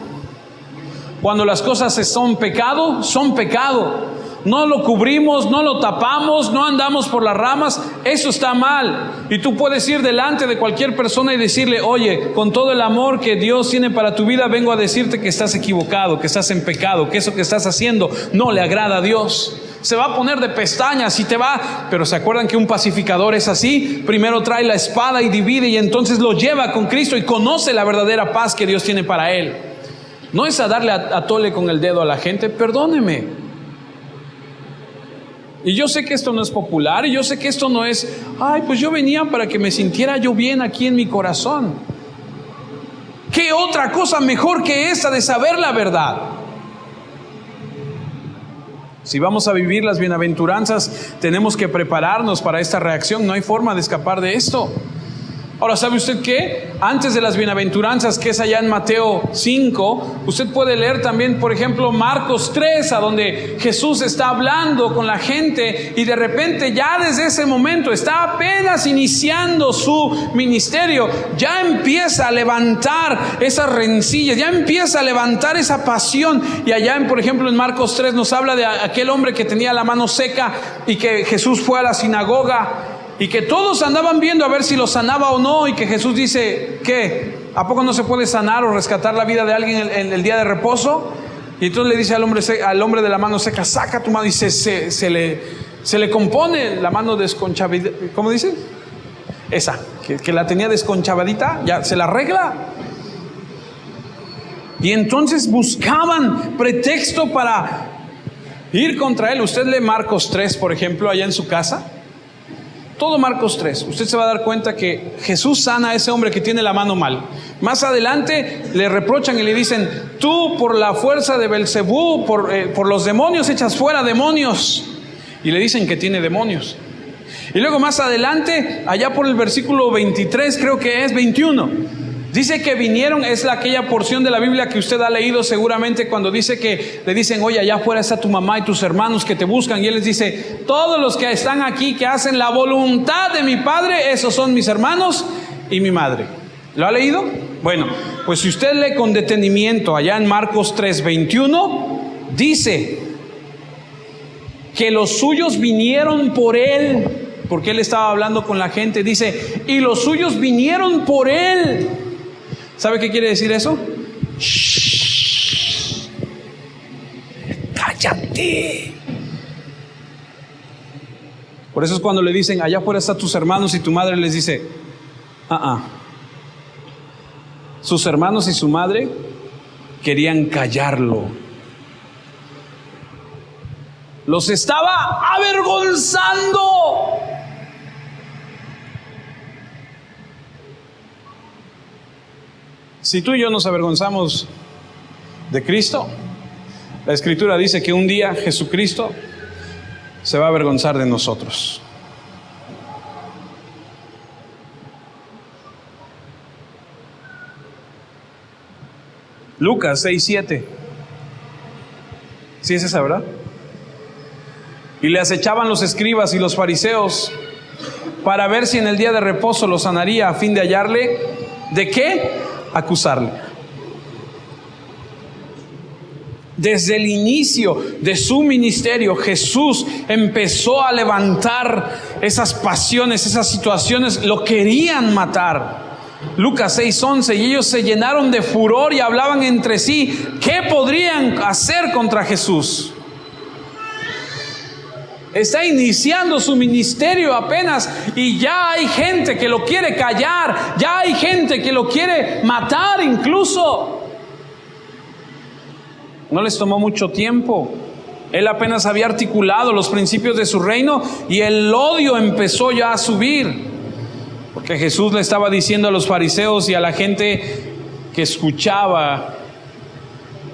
Cuando las cosas son pecado, son pecado. No lo cubrimos, no lo tapamos, no andamos por las ramas. Eso está mal. Y tú puedes ir delante de cualquier persona y decirle: oye, con todo el amor que Dios tiene para tu vida, vengo a decirte que estás equivocado, que estás en pecado, que eso que estás haciendo no le agrada a Dios. Se va a poner de pestañas y te va. Pero ¿se acuerdan que un pacificador es así? Primero trae la espada y divide, y entonces lo lleva con Cristo y conoce la verdadera paz que Dios tiene para él. No es a darle a tole con el dedo a la gente. Perdóneme. Y yo sé que esto no es popular, y yo sé que esto no es: ay, pues yo venía para que me sintiera yo bien aquí en mi corazón. ¿Qué otra cosa mejor que esa de saber la verdad? Si vamos a vivir las bienaventuranzas, tenemos que prepararnos para esta reacción. No hay forma de escapar de esto. Ahora, ¿sabe usted qué? Antes de las bienaventuranzas, que es allá en Mateo 5, usted puede leer también, por ejemplo, Marcos 3, a donde Jesús está hablando con la gente y de repente ya desde ese momento está apenas iniciando su ministerio. Ya empieza a levantar esas rencillas, ya empieza a levantar esa pasión. Y allá, por ejemplo, en Marcos 3 nos habla de aquel hombre que tenía la mano seca y que Jesús fue a la sinagoga. Y que todos andaban viendo a ver si lo sanaba o no. Y que Jesús dice: ¿qué? ¿A poco no se puede sanar o rescatar la vida de alguien en el día de reposo? Y entonces le dice al hombre de la mano seca: saca tu mano. Y se le compone la mano desconchavada. ¿Cómo dice? Esa, que la tenía desconchavadita, ya se la arregla. Y entonces buscaban pretexto para ir contra él. Usted lee Marcos 3, por ejemplo, allá en su casa. Todo Marcos 3, usted se va a dar cuenta que Jesús sana a ese hombre que tiene la mano mal. Más adelante le reprochan y le dicen: tú por la fuerza de Belcebú, por los demonios echas fuera demonios. Y le dicen que tiene demonios. Y luego más adelante, allá por el versículo 23, creo que es 21, dice que vinieron, es aquella porción de la Biblia que usted ha leído seguramente, cuando dice que le dicen: oye, allá afuera está tu mamá y tus hermanos que te buscan. Y él les dice: todos los que están aquí, que hacen la voluntad de mi Padre, esos son mis hermanos y mi madre. ¿Lo ha leído? Bueno, pues si usted lee con detenimiento allá en Marcos 3:21, dice que los suyos vinieron por él, porque él estaba hablando con la gente. Dice, y los suyos vinieron por él. ¿Sabe qué quiere decir eso? ¡Shh! ¡Cállate! Por eso es cuando le dicen, allá afuera están tus hermanos, y tu madre les dice, Sus hermanos y su madre querían callarlo. Los estaba avergonzando. Si tú y yo nos avergonzamos de Cristo, la Escritura dice que un día Jesucristo se va a avergonzar de nosotros. Lucas 6:7. ¿Sí es esa, verdad? Y le acechaban los escribas y los fariseos para ver si en el día de reposo lo sanaría, a fin de hallarle, ¿de qué? Acusarle. Desde el inicio de su ministerio, Jesús empezó a levantar esas pasiones, esas situaciones. Lo querían matar. Lucas 6:11, y ellos se llenaron de furor y hablaban entre sí, ¿qué podrían hacer contra Jesús? Está iniciando su ministerio apenas y ya hay gente que lo quiere callar, ya hay gente que lo quiere matar incluso. No les tomó mucho tiempo. Él apenas había articulado los principios de su reino y el odio empezó ya a subir. Porque Jesús le estaba diciendo a los fariseos y a la gente que escuchaba,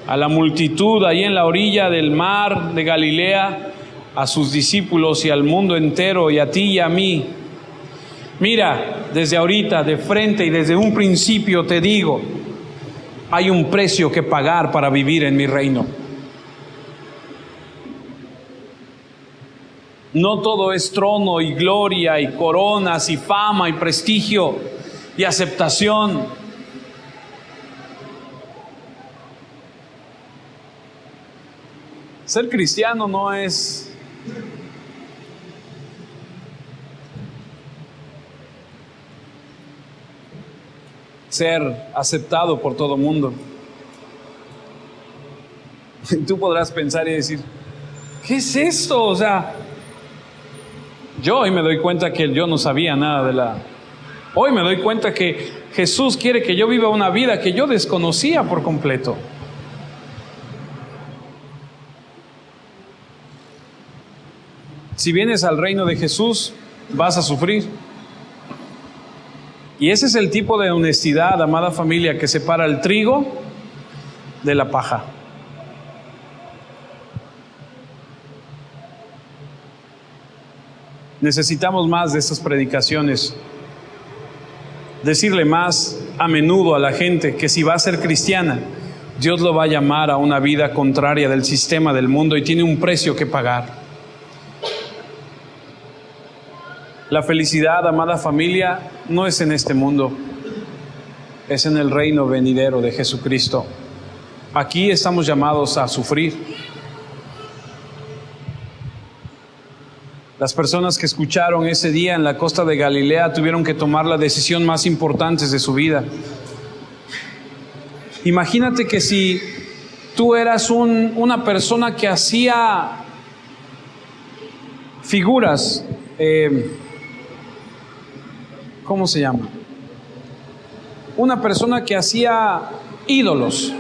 a la multitud ahí en la orilla del mar de Galilea, a sus discípulos y al mundo entero y a ti y a mí: mira, desde ahorita, de frente y desde un principio te digo, hay un precio que pagar para vivir en mi reino. No todo es trono y gloria y coronas y fama y prestigio y aceptación. Ser cristiano no es ser aceptado por todo mundo. Tú podrás pensar y decir, ¿qué es esto? O sea, yo hoy me doy cuenta que yo no sabía nada Hoy me doy cuenta que Jesús quiere que yo viva una vida que yo desconocía por completo. Si vienes al reino de Jesús, vas a sufrir. Y ese es el tipo de honestidad, amada familia, que separa el trigo de la paja. Necesitamos más de estas predicaciones. Decirle más a menudo a la gente que si va a ser cristiana, Dios lo va a llamar a una vida contraria del sistema del mundo y tiene un precio que pagar. La felicidad, amada familia, no es en este mundo, es en el reino venidero de Jesucristo. Aquí estamos llamados a sufrir. Las personas que escucharon ese día en la costa de Galilea tuvieron que tomar la decisión más importante de su vida. Imagínate que si tú eras una persona que hacía figuras, ¿cómo se llama? Una persona que hacía ídolos.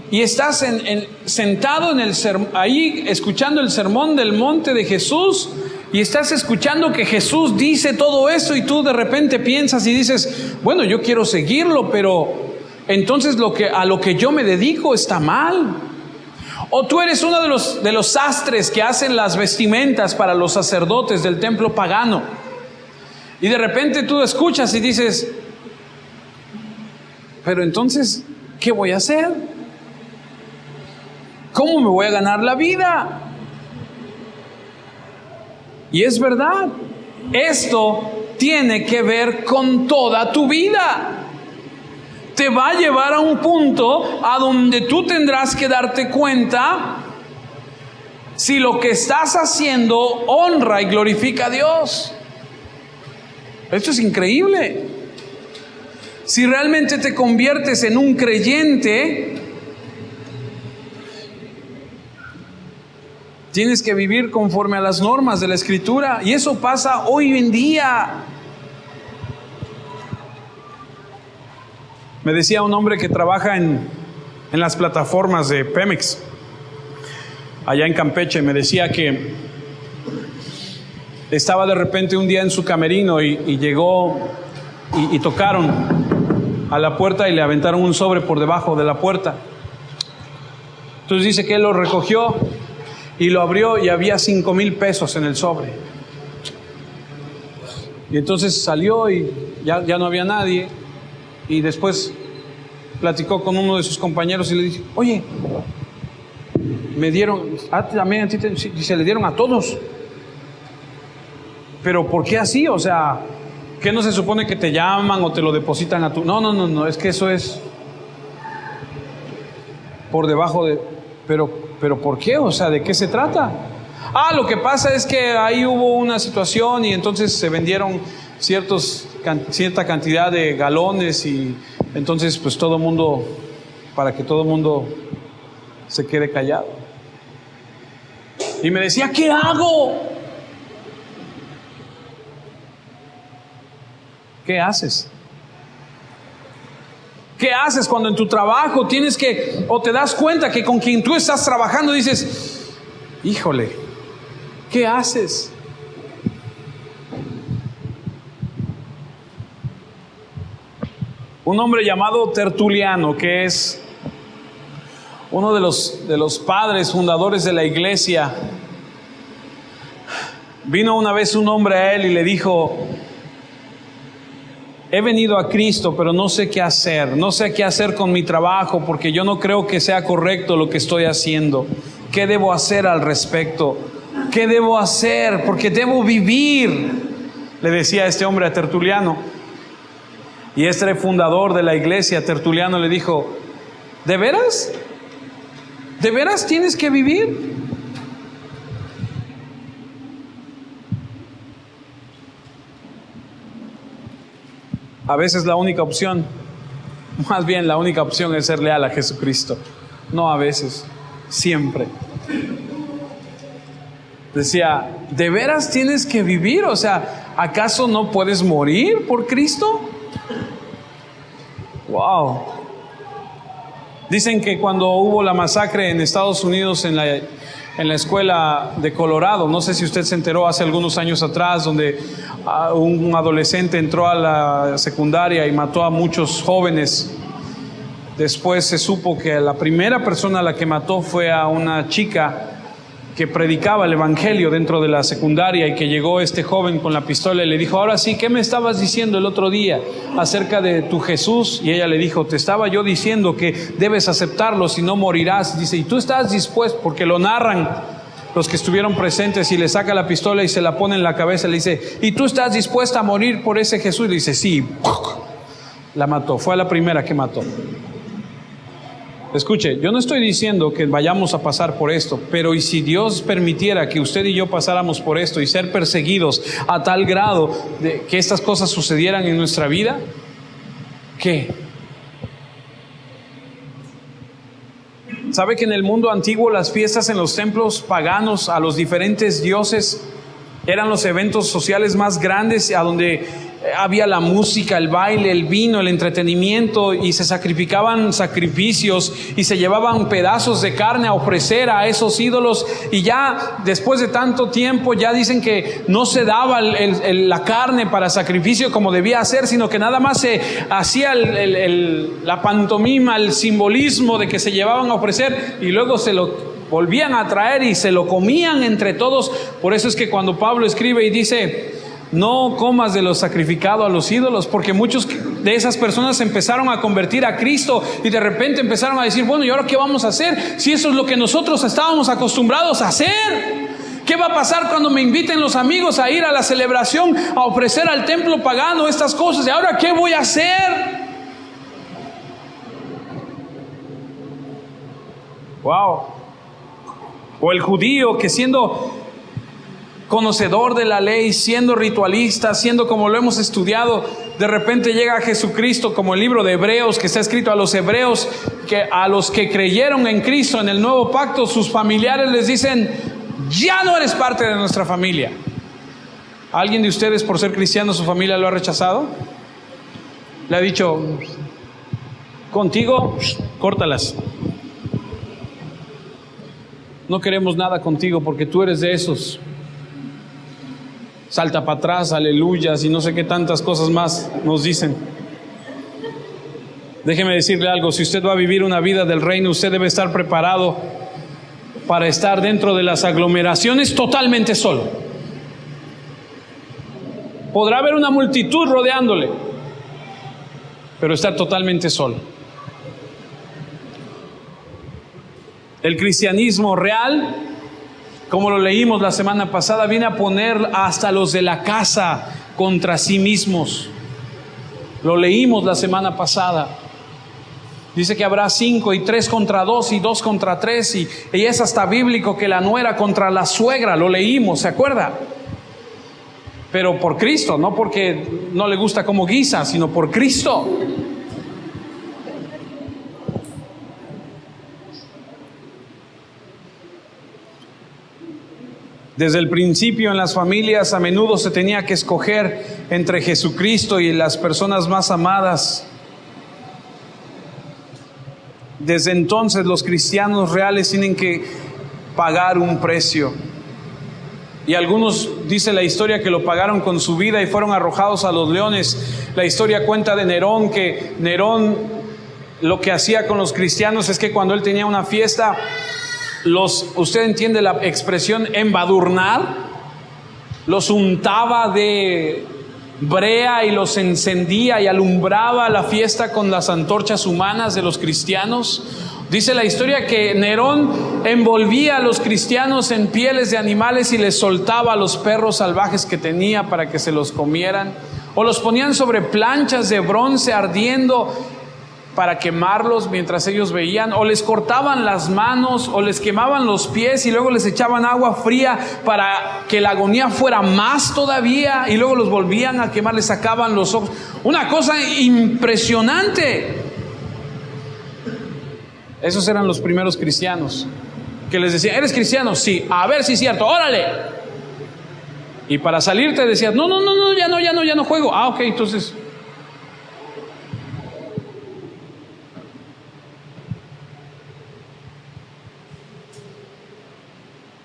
Y estás sentado ahí escuchando el sermón del monte de Jesús, y estás escuchando que Jesús dice todo eso, y tú de repente piensas y dices, bueno, yo quiero seguirlo, pero entonces a lo que yo me dedico está mal. O tú eres uno de los sastres que hacen las vestimentas para los sacerdotes del templo pagano, y de repente tú escuchas y dices, pero entonces, ¿qué voy a hacer? ¿Cómo me voy a ganar la vida? Y es verdad, esto tiene que ver con toda tu vida. te va a llevar a un punto a donde tú tendrás que darte cuenta si lo que estás haciendo honra y glorifica a Dios. Esto es increíble. Si realmente te conviertes en un creyente, tienes que vivir conforme a las normas de la Escritura. Y eso pasa hoy en día. Me decía un hombre que trabaja en las plataformas de Pemex, allá en Campeche, me decía que estaba de repente un día en su camerino y llegó y tocaron a la puerta y le aventaron un sobre por debajo de la puerta. Entonces dice que él lo recogió y lo abrió y había 5,000 pesos en el sobre. Y entonces salió y ya no había nadie. Y después platicó con uno de sus compañeros y le dice: oye, me dieron, también a ti se le dieron a todos. Pero ¿por qué así? O sea, ¿qué no se supone que te llaman o te lo depositan a tu? No, es que eso es por debajo de... Pero ¿por qué? O sea, ¿de qué se trata? Lo que pasa es que ahí hubo una situación y entonces se vendieron cierta cantidad de galones y entonces pues todo el mundo, para que todo el mundo se quede callado. Y me decía: ¿qué hago? ¿Qué haces? ¿Qué haces cuando en tu trabajo tienes que, o te das cuenta que con quien tú estás trabajando dices: híjole, ¿qué haces? Un hombre llamado Tertuliano, que es uno de los padres fundadores de la iglesia, vino una vez un hombre a él y le dijo: he venido a Cristo, pero no sé qué hacer. No sé qué hacer con mi trabajo porque yo no creo que sea correcto lo que estoy haciendo. ¿Qué debo hacer al respecto? ¿Qué debo hacer? Porque debo vivir, le decía este hombre a Tertuliano. Y este fundador de la iglesia, Tertuliano, le dijo: ¿de veras? ¿De veras tienes que vivir? A veces la única opción, más bien la única opción es ser leal a Jesucristo. No a veces, siempre. Decía: ¿de veras tienes que vivir? O sea, ¿acaso no puedes morir por Cristo? Wow. Dicen que cuando hubo la masacre en Estados Unidos en la escuela de Colorado, no sé si usted se enteró hace algunos años atrás, donde un adolescente entró a la secundaria y mató a muchos jóvenes. Después se supo que la primera persona a la que mató fue a una chica que predicaba el evangelio dentro de la secundaria, y que llegó este joven con la pistola y le dijo: ahora sí, ¿qué me estabas diciendo el otro día acerca de tu Jesús? Y ella le dijo: te estaba yo diciendo que debes aceptarlo, si no morirás. Dice: ¿y tú estás dispuesto? Porque lo narran los que estuvieron presentes, y le saca la pistola y se la pone en la cabeza. Le dice: ¿y tú estás dispuesta a morir por ese Jesús? Y dice: sí. La mató, fue a la primera que mató. Escuche, yo no estoy diciendo que vayamos a pasar por esto, pero ¿y si Dios permitiera que usted y yo pasáramos por esto y ser perseguidos a tal grado de que estas cosas sucedieran en nuestra vida? ¿Qué? ¿Sabe que en el mundo antiguo las fiestas en los templos paganos a los diferentes dioses eran los eventos sociales más grandes, a donde había la música, el baile, el vino, el entretenimiento, y se sacrificaban sacrificios y se llevaban pedazos de carne a ofrecer a esos ídolos? Y ya después de tanto tiempo ya dicen que no se daba la carne para sacrificio como debía hacer, sino que nada más se hacía la pantomima, el simbolismo de que se llevaban a ofrecer, y luego se lo volvían a traer y se lo comían entre todos. Por eso es que cuando Pablo escribe y dice: no comas de lo sacrificado a los ídolos, porque muchos de esas personas empezaron a convertir a Cristo y de repente empezaron a decir: bueno, ¿y ahora qué vamos a hacer? Si eso es lo que nosotros estábamos acostumbrados a hacer. ¿Qué va a pasar cuando me inviten los amigos a ir a la celebración, a ofrecer al templo pagano estas cosas? ¿Y ahora qué voy a hacer? Wow. O el judío que siendo conocedor de la ley, siendo ritualista, siendo como lo hemos estudiado, de repente llega a Jesucristo, como el libro de Hebreos, que está escrito a los hebreos, que a los que creyeron en Cristo en el nuevo pacto, sus familiares les dicen: ya no eres parte de nuestra familia. ¿Alguien de ustedes, por ser cristiano, su familia lo ha rechazado? Le ha dicho: contigo, córtalas. No queremos nada contigo porque tú eres de esos. Salta para atrás, aleluyas y no sé qué tantas cosas más nos dicen. Déjeme decirle algo: si usted va a vivir una vida del reino, usted debe estar preparado para estar dentro de las aglomeraciones totalmente solo. Podrá haber una multitud rodeándole, pero estar totalmente solo. El cristianismo real, como lo leímos la semana pasada, viene a poner hasta los de la casa contra sí mismos. Lo leímos la semana pasada. Dice que habrá 5 y 3 contra 2 y 2 contra 3 y es hasta bíblico que la nuera contra la suegra. Lo leímos, ¿se acuerda? Pero por Cristo, no porque no le gusta cómo guisa, sino por Cristo. Desde el principio en las familias a menudo se tenía que escoger entre Jesucristo y las personas más amadas. Desde entonces los cristianos reales tienen que pagar un precio. Y algunos, dice la historia, que lo pagaron con su vida y fueron arrojados a los leones. La historia cuenta de Nerón, que Nerón lo que hacía con los cristianos es que cuando él tenía una fiesta, usted entiende la expresión embadurnar, los untaba de brea y los encendía y alumbraba la fiesta con las antorchas humanas de los cristianos. Dice la historia que Nerón envolvía a los cristianos en pieles de animales y les soltaba a los perros salvajes que tenía para que se los comieran, o los ponían sobre planchas de bronce ardiendo para quemarlos mientras ellos veían, o les cortaban las manos o les quemaban los pies y luego les echaban agua fría para que la agonía fuera más todavía, y luego los volvían a quemar, les sacaban los ojos. Una cosa impresionante. Esos eran los primeros cristianos, que les decían: ¿eres cristiano? Sí. A ver si es cierto, órale. Y para salirte decías: no, ya no juego. Ah, ok, entonces.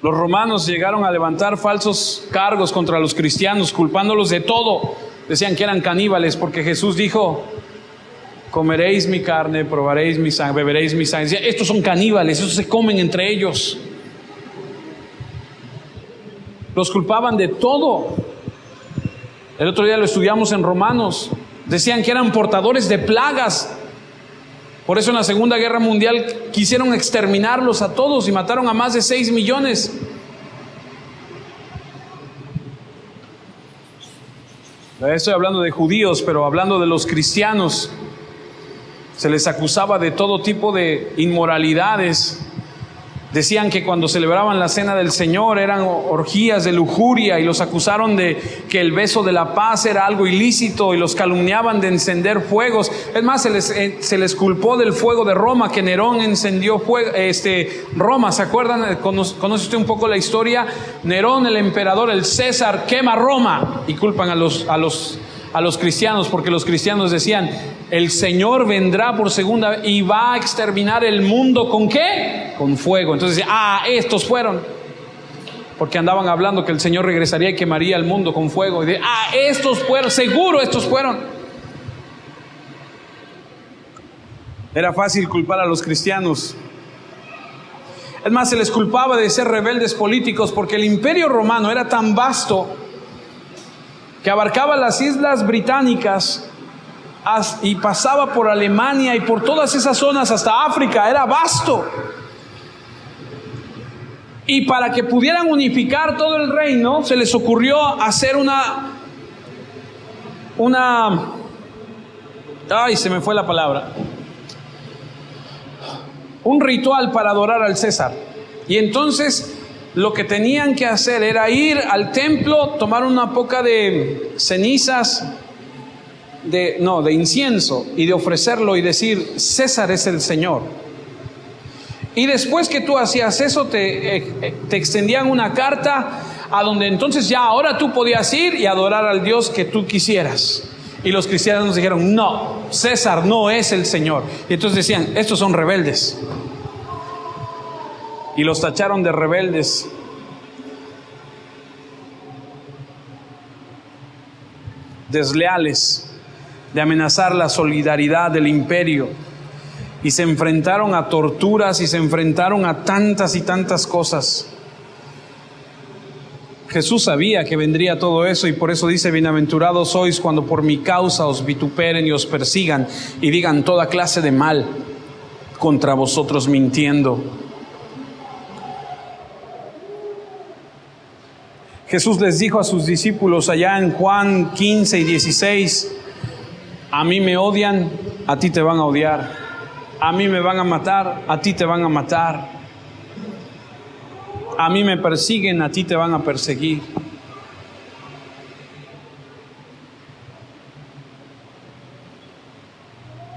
Los romanos llegaron a levantar falsos cargos contra los cristianos, culpándolos de todo. Decían que eran caníbales, porque Jesús dijo: comeréis mi carne, probaréis mi sangre, beberéis mi sangre. Decían: estos son caníbales, estos se comen entre ellos. Los culpaban de todo. El otro día lo estudiamos en Romanos. Decían que eran portadores de plagas. Por eso en la Segunda Guerra Mundial quisieron exterminarlos a todos y mataron a más de 6 millones. Estoy hablando de judíos, pero hablando de los cristianos, se les acusaba de todo tipo de inmoralidades. Decían que cuando celebraban la cena del Señor eran orgías de lujuria, y los acusaron de que el beso de la paz era algo ilícito, y los calumniaban de encender fuegos. Es más, se les culpó del fuego de Roma, que Nerón encendió Roma. ¿Se acuerdan? ¿Conoce usted un poco la historia? Nerón, el emperador, el César, quema Roma, y culpan a los cristianos, porque los cristianos decían: el Señor vendrá por segunda vez y va a exterminar el mundo. ¿Con qué? Con fuego. Entonces, estos fueron, porque andaban hablando que el Señor regresaría y quemaría el mundo con fuego. Y estos fueron, seguro estos fueron. Era fácil culpar a los cristianos. Es más, se les culpaba de ser rebeldes políticos, porque el imperio romano era tan vasto que abarcaba las islas británicas y pasaba por Alemania y por todas esas zonas hasta África. Era vasto. Y para que pudieran unificar todo el reino, se les ocurrió hacer se me fue la palabra. un ritual para adorar al César. Y entonces lo que tenían que hacer era ir al templo, tomar una poca de cenizas, de incienso, y de ofrecerlo y decir: César es el Señor. Y después que tú hacías eso, te extendían una carta a donde entonces ya ahora tú podías ir y adorar al Dios que tú quisieras. Y los cristianos nos dijeron: no, César no es el Señor. Y entonces decían: estos son rebeldes. Y los tacharon de rebeldes. Desleales, de amenazar la solidaridad del imperio. Y se enfrentaron a torturas y se enfrentaron a tantas y tantas cosas. Jesús sabía que vendría todo eso, y por eso dice: bienaventurados sois cuando por mi causa os vituperen y os persigan y digan toda clase de mal contra vosotros mintiendo. Jesús les dijo a sus discípulos allá en Juan 15 y 16: a mí me odian, a ti te van a odiar. A mí me van a matar, a ti te van a matar. A mí me persiguen, a ti te van a perseguir.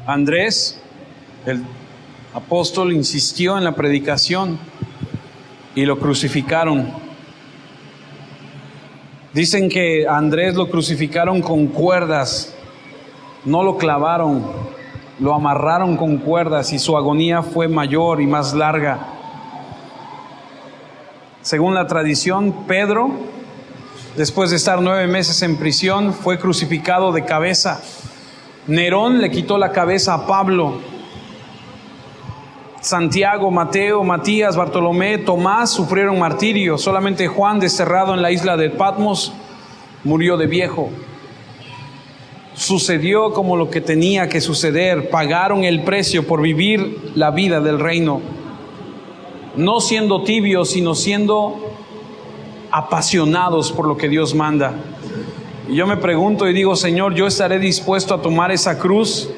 Andrés, el apóstol, insistió en la predicación y lo crucificaron. Dicen que a Andrés lo crucificaron con cuerdas, no lo clavaron, lo amarraron con cuerdas, y su agonía fue mayor y más larga. Según la tradición, Pedro, después de estar 9 meses en prisión, fue crucificado de cabeza. Nerón le quitó la cabeza a Pablo. Santiago, Mateo, Matías, Bartolomé, Tomás sufrieron martirio. Solamente Juan, desterrado en la isla de Patmos, murió de viejo. Sucedió como lo que tenía que suceder. Pagaron el precio por vivir la vida del reino, no siendo tibios, sino siendo apasionados por lo que Dios manda. Y yo me pregunto y digo: Señor, ¿yo estaré dispuesto a tomar esa cruz?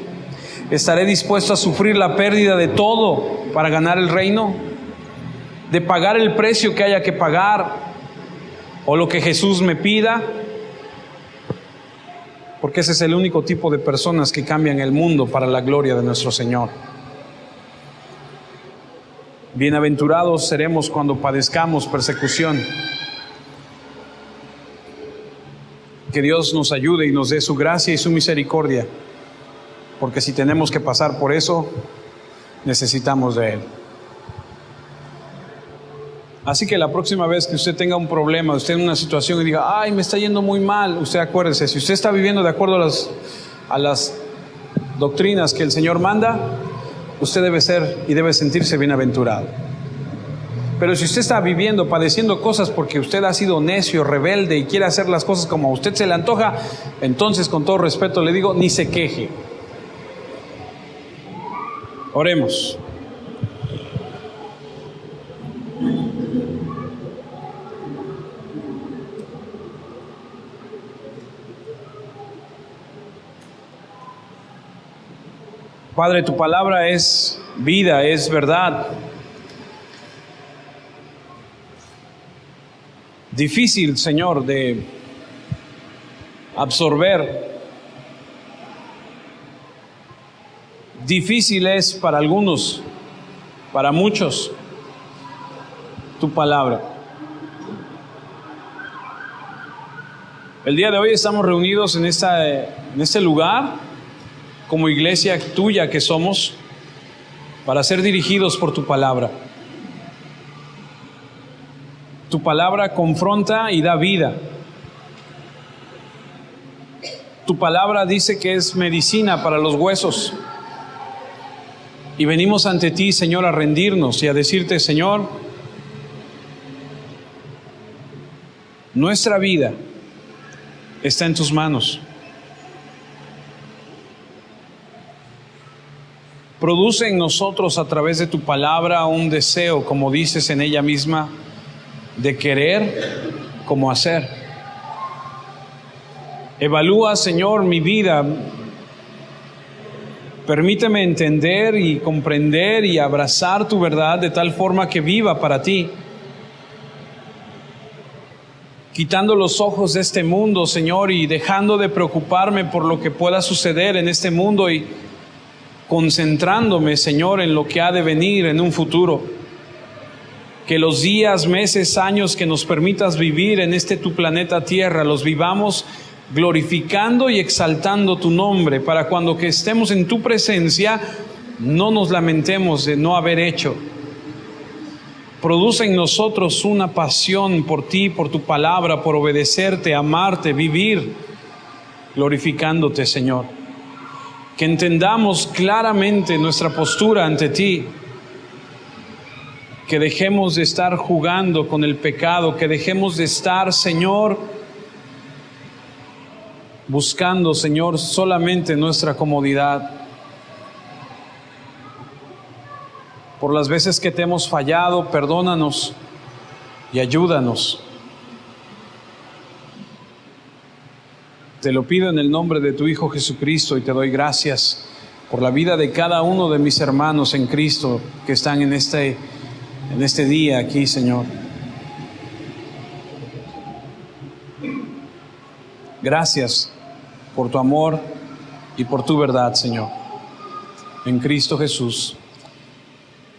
¿Estaré dispuesto a sufrir la pérdida de todo para ganar el reino? ¿De pagar el precio que haya que pagar, o lo que Jesús me pida? Porque ese es el único tipo de personas que cambian el mundo para la gloria de nuestro Señor. Bienaventurados seremos cuando padezcamos persecución. Que Dios nos ayude y nos dé su gracia y su misericordia, porque si tenemos que pasar por eso, necesitamos de Él. Así que la próxima vez que usted tenga un problema, usted en una situación y diga: ay, me está yendo muy mal, usted acuérdese, si usted está viviendo de acuerdo a las doctrinas que el Señor manda, usted debe ser y debe sentirse bienaventurado. Pero si usted está viviendo, padeciendo cosas porque usted ha sido necio, rebelde y quiere hacer las cosas como a usted se le antoja, entonces, con todo respeto le digo, ni se queje. Oremos. Padre, tu palabra es vida, es verdad. Difícil, Señor, de absorber. Difícil es para algunos, para muchos, tu palabra. El día de hoy estamos reunidos en este lugar, como iglesia tuya que somos, para ser dirigidos por tu palabra. Tu palabra confronta y da vida. Tu palabra dice que es medicina para los huesos. Y venimos ante ti, Señor, a rendirnos y a decirte: Señor, nuestra vida está en tus manos. Produce en nosotros, a través de tu palabra, un deseo, como dices en ella misma, de querer como hacer. Evalúa, Señor, mi vida, Permíteme entender y comprender y abrazar tu verdad de tal forma que viva para ti. Quitando los ojos de este mundo, Señor, y dejando de preocuparme por lo que pueda suceder en este mundo y concentrándome, Señor, en lo que ha de venir en un futuro. Que los días, meses, años que nos permitas vivir en este tu planeta Tierra, los vivamos glorificando y exaltando tu nombre, para cuando que estemos en tu presencia, no nos lamentemos de no haber hecho. Produce en nosotros una pasión por ti, por tu palabra, por obedecerte, amarte, vivir glorificándote, Señor. Que entendamos claramente nuestra postura ante ti. Que dejemos de estar jugando con el pecado, que dejemos de estar, Señor, buscando, Señor, solamente nuestra comodidad. Por las veces que te hemos fallado, perdónanos y ayúdanos. Te lo pido en el nombre de tu Hijo Jesucristo y te doy gracias por la vida de cada uno de mis hermanos en Cristo que están en este día aquí, Señor. Gracias por tu amor y por tu verdad, Señor. En Cristo Jesús.